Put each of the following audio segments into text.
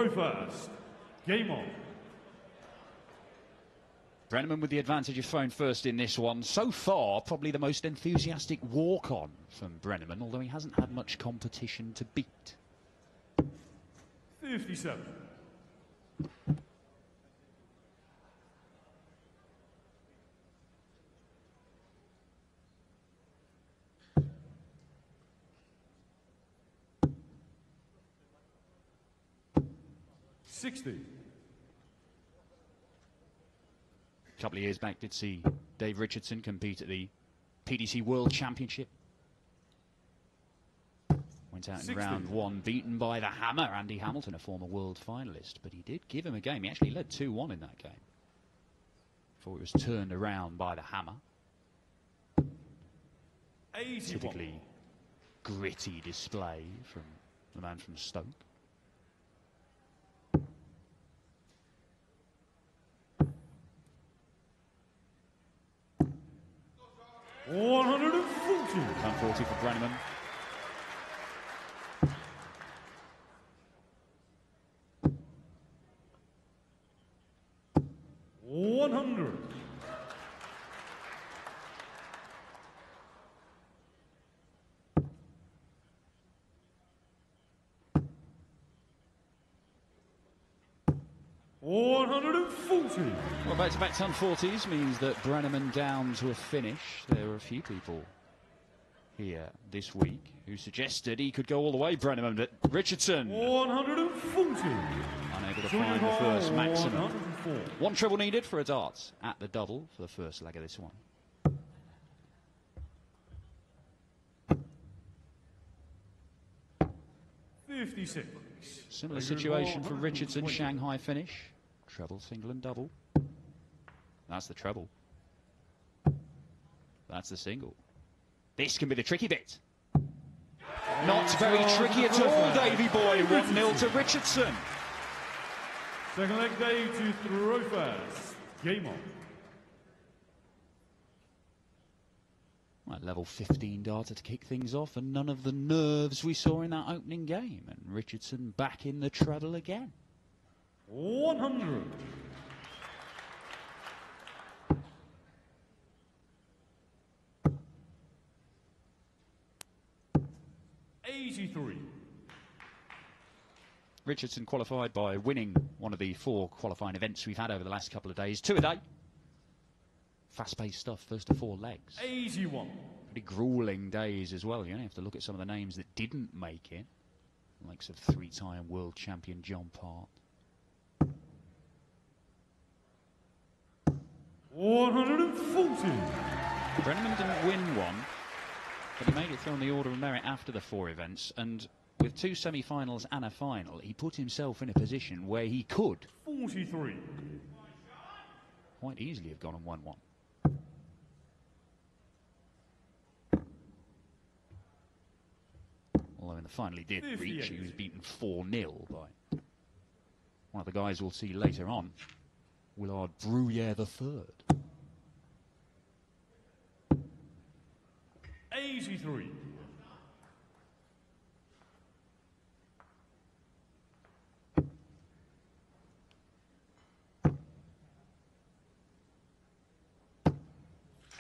throw first. Game on. Brenneman with the advantage of throwing first in this one. So far, probably the most enthusiastic walk-on from Brenneman, although he hasn't had much competition to beat. 57. A couple of years back, did see Dave Richardson compete at the PDC World Championship. Went out in 60. round one, beaten by the hammer, Andy Hamilton, a former world finalist. But he did give him a game. He actually led 2-1 in that game before it was turned around by the hammer. 81. Typically gritty display from the man from Stoke. 140. 140 for Brenneman. Well, back-to-back 140s means that Brenneman down to a finish. There were a few people here this week who suggested he could go all the way, Brenneman, but Richardson 140. unable to find the first maximum. One treble needed for a dart at the double for the first leg of this one. Similar situation for Richardson, Shanghai finish. Treble, single and double. That's the treble. That's the single. This can be the tricky bit. Not very tricky at all, Davy boy. 1-0 to Richardson. Second leg, Dave to throw first. Game on. Right, level 15 darter to kick things off, and none of the nerves we saw in that opening game. And Richardson back in the treble again. 100. 83. Richardson qualified by winning one of the 4 qualifying events we've had over the last couple of days. 2 a day. Fast-paced stuff, first to 4 legs. 81. Pretty grueling days as well. You only have to look at some of the names that didn't make it. The likes of 3-time world champion John Part. 140. Brenneman didn't win one, but he made it through on the order of merit after the 4 events, and with 2 semi-finals and a final, he put himself in a position where he could 43. quite easily have gone and won one. Although in the final he did reach, he was beaten 4-0 by one of the guys we'll see later on, Willard Bruyere III. 83.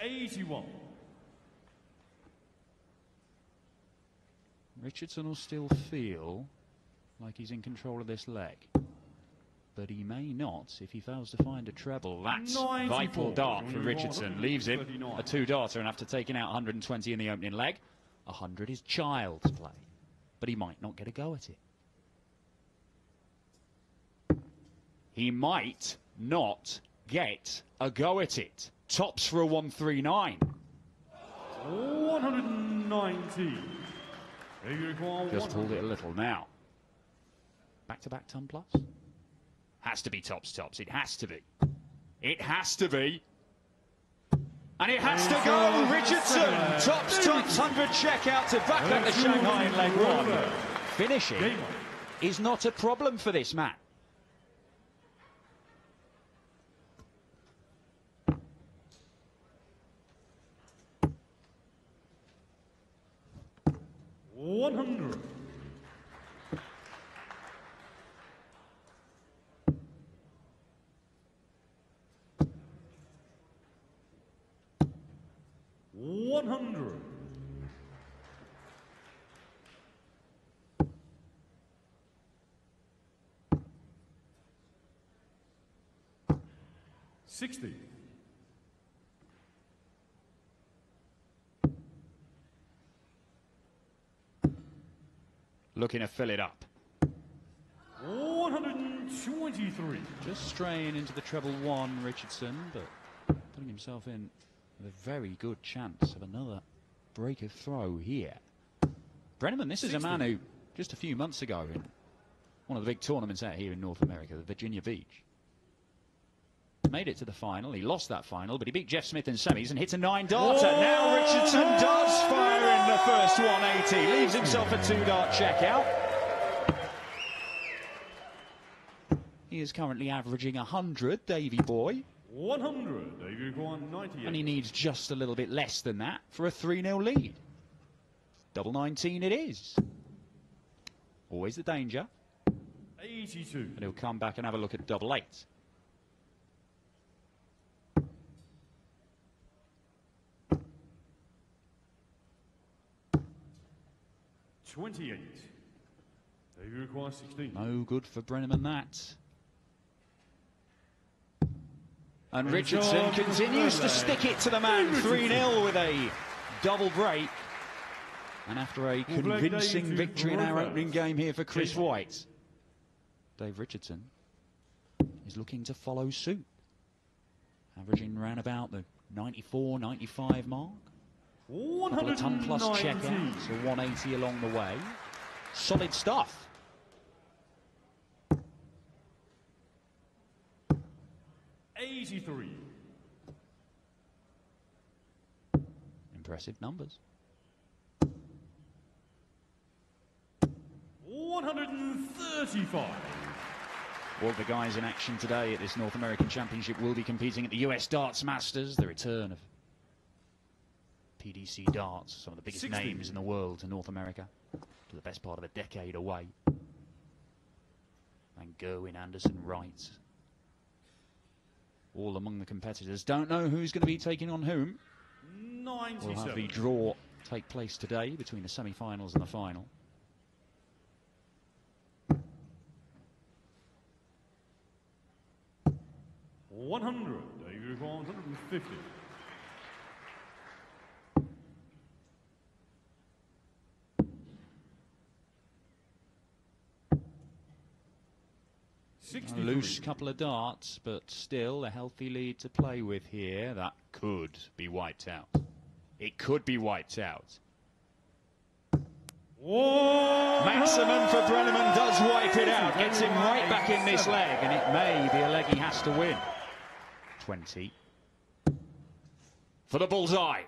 81. Richardson will still feel like he's in control of this leg, but he may not if he fails to find a treble. That's 94. Vital dart for Richardson. Leaves him a 2-darter, and after taking out 120 in the opening leg, 100 is child's play, but he might not get a go at it. He might not get a go at it. Tops for a 139. 119. Just pulled it a little now. Back-to-back ton plus. Has to be tops. It has to be. It has to be. And it has to go. Richardson. Tops. 100 check out to back up the Shanghai in leg 1. Finishing is not a problem for this man. 100. $60. Looking to fill it up. 123. Just straying into the treble one, Richardson, but putting himself in with a very good chance of another break of throw here. Brenneman, this is a man who, just a few months ago, in one of the big tournaments out here in North America, the Virginia Beach, made it to the final. He lost that final, but he beat Jeff Smith in semis and hits a 9-darter. Now Richardson does fire in the first 180. Leaves himself a 2-dart checkout. He is currently averaging 100, Davy boy. 100. Davy required 98. And he needs just a little bit less than that for a 3-0 lead. Double 19 it is. Always the danger. 82. And he'll come back and have a look at double 8. $28. Davy requires 16. No good for Brenneman, that. And Richardson continues to stick it to the man. 3-0 with a double break. And after a convincing victory in our opening game here for Chris White, Dave Richardson is looking to follow suit. Averaging round about the 94, 95 mark. Couple of ton plus checkouts, so 180 along the way. Solid stuff. $83. Impressive numbers. 135. All of the guys in action today at this North American Championship will be competing at the US Darts Masters, the return of PDC darts, some of the biggest 60. names in the world to North America, to the best part of a decade away. And Gerwin, Anderson, Wright, all among the competitors. Don't know who's going to be taking on whom. 97. We'll have the draw take place today between the semi-finals and the final. $100. Davy requires 150. A loose couple of darts, but still a healthy lead to play with here. That could be wiped out. It could be wiped out. Maximum for Brenneman does wipe it out. Gets him right back in this leg, and it may be a leg he has to win. 20. For the bullseye.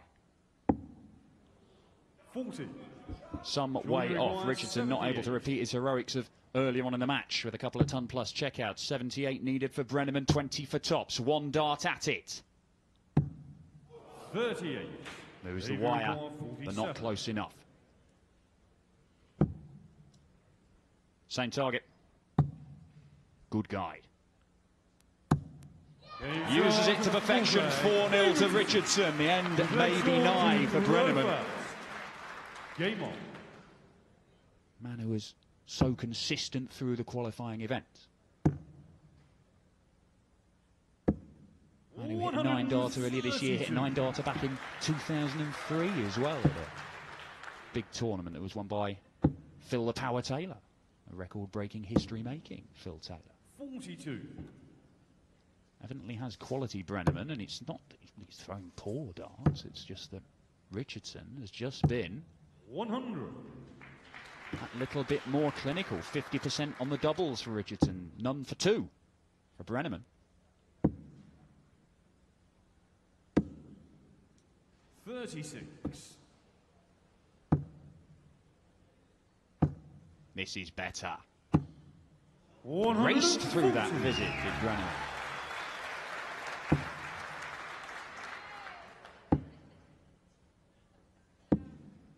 40. Some way off. Richardson not able to repeat his heroics of earlier on in the match with a couple of ton plus checkouts. 78 needed for Brenneman, 20 for tops. 1 dart at it. 38. Moves the wire, but not close enough. Same target. Good guide. Uses it to perfection. 4-0 to Richardson. The end may be nigh for Brenneman. Game on. Man who was so consistent through the qualifying event. Man who hit a 9-darter earlier this year, hit a 9-darter back in 2003 as well. At a big tournament that was won by Phil the Power Taylor. A record-breaking, history-making Phil Taylor. 42. Evidently has quality, Brenneman, and it's not that he's throwing poor darts, it's just that Richardson has just been 100. that little bit more clinical. 50% on the doubles for Richardson, none for 2 for Brenneman. $36. This is better. 140. Raced through that visit, did Brenneman.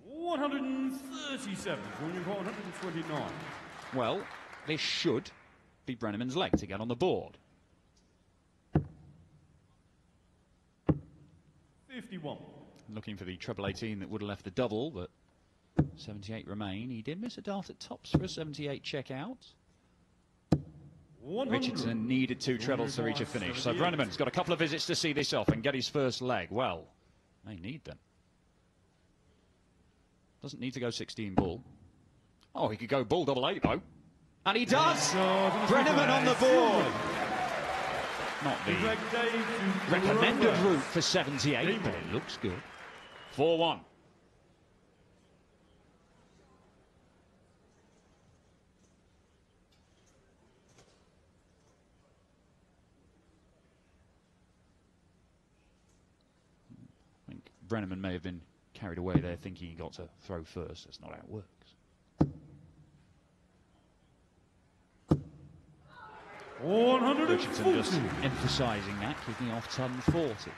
$137. 129. Well, this should be Brenneman's leg to get on the board. 51. looking for the treble 18 that would have left the double, but 78 remain. He did miss a dart at tops for a 78 check out. Richardson needed 2 trebles to reach a finish. So Brenneman's got a couple of visits to see this off and get his first leg. Well, they need them. Doesn't need to go 16 ball. Oh, he could go ball double 8 though. And he does! Brenneman on the board! Not the recommended route for 78, but it looks good. 4-1. I think Brenneman may have been carried away there thinking he got to throw first. That's not how it works. Richardson just emphasising that, kicking off ton 40.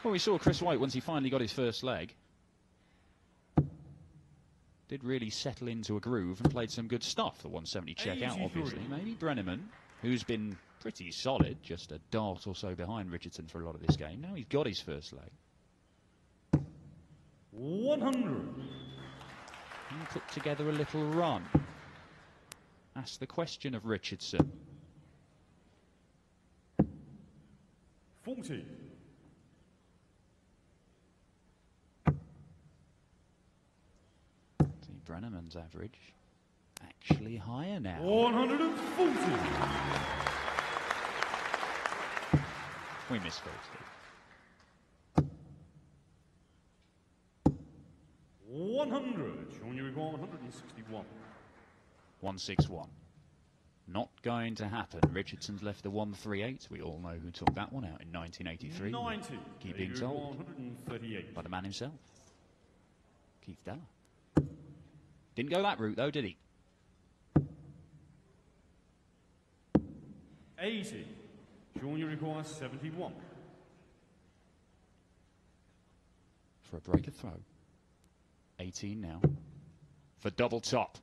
Well, we saw Chris White once he finally got his first leg. Did really settle into a groove and played some good stuff. The 170 check out, obviously. Maybe Brenneman, who's been pretty solid, just a dart or so behind Richardson for a lot of this game. Now he's got his first leg. 100. Can you put together a little run? That's the question of Richardson. 40. See Brenneman's average actually higher now. 140. We missed those. 100. Shawn, you require 161. 161. Not going to happen. Richardson's left the 138. We all know who took that one out in 1983. 90. Keep being told 138. by the man himself, Keith Della. Didn't go that route though, did he? 80. Shawn, you require 71. For a breaker throw. 18 now. For double top.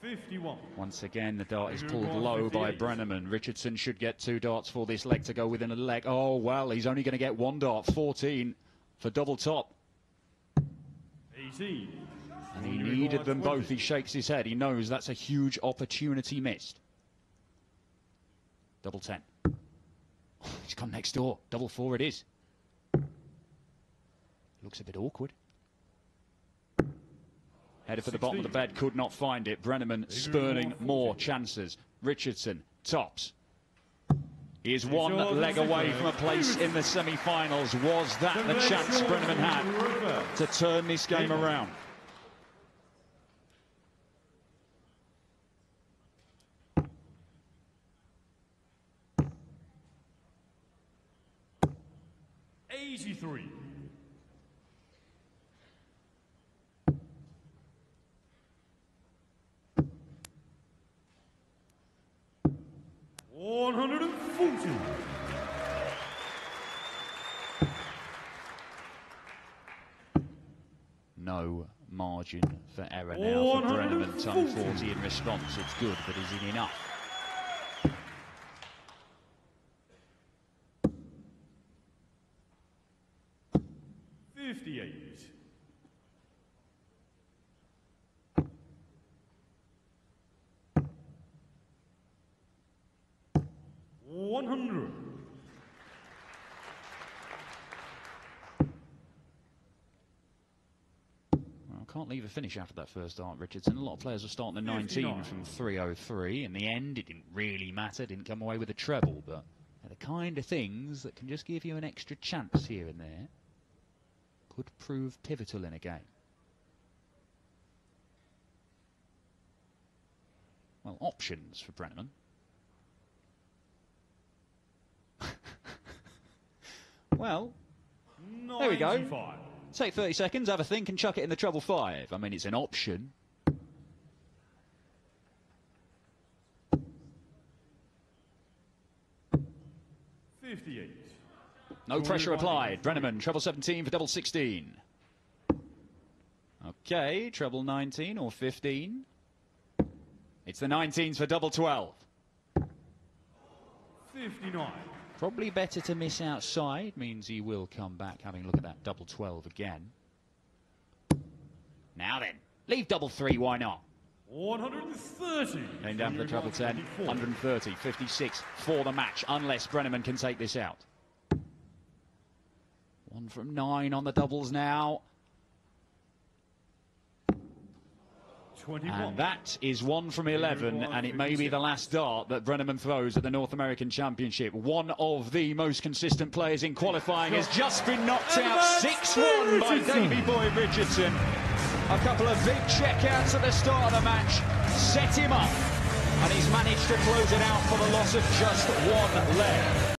51. Once again, the dart is pulled low by Brenneman. Richardson should get 2 darts for this leg to go within a leg. Oh, well, he's only going to get 1 dart. 14 for double top. 18. And he needed them both. He shakes his head. He knows that's a huge opportunity missed. Double 10. Oh, he's come next door. Double 4 it is. Looks a bit awkward. Headed for the bottom of the bed, could not find it. Brenneman spurning more chances. Richardson tops. He is 1 leg away from a place in the semi-finals. Was that the chance Brenneman had to turn this game around? '83. 140. No margin for error now for Brenneman. Ton 40 in response. It's good, but is it enough? '58. 100. Well, can't leave a finish after that first dart, Richardson. A lot of players are starting the 19 from 303. In the end, it didn't really matter. Didn't come away with a treble, but they're the kind of things that can just give you an extra chance here and there. Could prove pivotal in a game. Well, options for Brenneman. Well, there we go. Take 30 seconds, have a think, and chuck it in the treble 5. I mean, it's an option. '58. No pressure applied. Brenneman, treble 17 for double 16. Okay, treble 19 or 15. It's the 19s for double 12. 59. Probably better to miss outside, means he will come back having a look at that double 12 again. Now then, leave double 3, why not? 130. Going down for the treble 10, 130, 56 for the match, unless Brenneman can take this out. 1 from 9 on the doubles now. 21. And that is 1 from 11, and it may be the last dart that Brenneman throws at the North American Championship. One of the most consistent players in qualifying has just been knocked out 6-1 by Davey Boy Richardson. A couple of big checkouts at the start of the match set him up, and he's managed to close it out for the loss of just 1 leg.